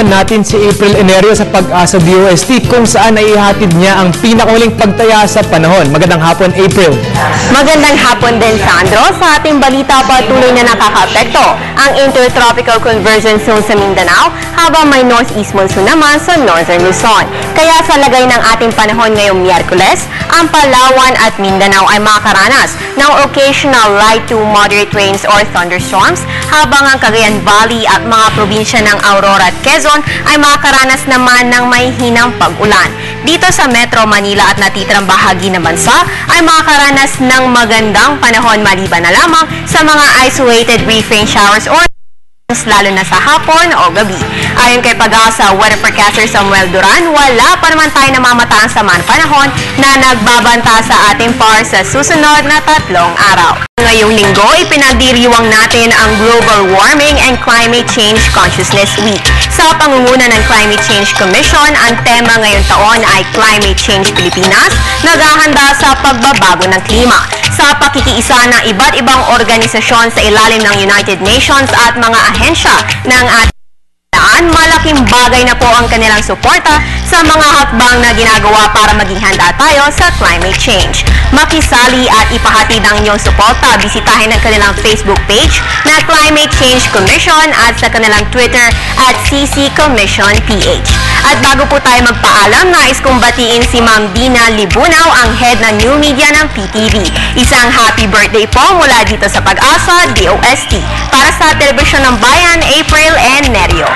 naman natin si April Enerio sa Pag-asa DOST kung saan ay ihatid niya ang pinakahuling pagtaya sa panahon. Magandang hapon, April. Magandang hapon din, Sandro. Sa ating balita, patuloy na nakakaapekto ang Intertropical Convergence Zone sa Mindanao habang may northeast monsoon naman sa Northern Luzon. Kaya sa lagay ng ating panahon ngayong Miyerkules, ang Palawan at Mindanao ay makakaranas ng occasional light to moderate rains or thunderstorms habang ang Cagayan Valley at mga probinsya ng Aurora at Quezon ay makakaranas naman ng may hinang pag-ulan. Dito sa Metro Manila at natitirang bahagi ng bansa ay makakaranas ng magandang panahon maliban na lamang sa mga isolated brief rain showers or lalo na sa hapon o gabi. Ayon kay Pag-asa Weather Forecaster Samuel Duran, wala pa naman tayo namamataan sa panahon na nagbabanta sa ating par sa susunod na 3 araw. Ngayong linggo, ipinagdiriwang natin ang Global Warming and Climate Change Consciousness Week. Sa pangunguna ng Climate Change Commission, ang tema ngayong taon ay Climate Change Pilipinas, naghahanda sa pagbabago ng klima. Sa pakikiisa ng iba't ibang organisasyon sa ilalim ng United Nations at mga ahensya ng ating malaking bagay na po ang kanilang suporta sa mga hakbang na ginagawa para maging handa tayo sa climate change. Makisali at ipahatid ang inyong suporta. Bisitahin ang kanilang Facebook page na Climate Change Commission at sa kanilang Twitter at CC Commission PH. At bago po tayo magpaalam, nais kong batiin si Ma'am Dina Libunaw, ang head ng New Media ng PTV. Isang happy birthday po mula dito sa Pag-asa DOST. Para sa Telebisyon ng Bayan, April Enerio.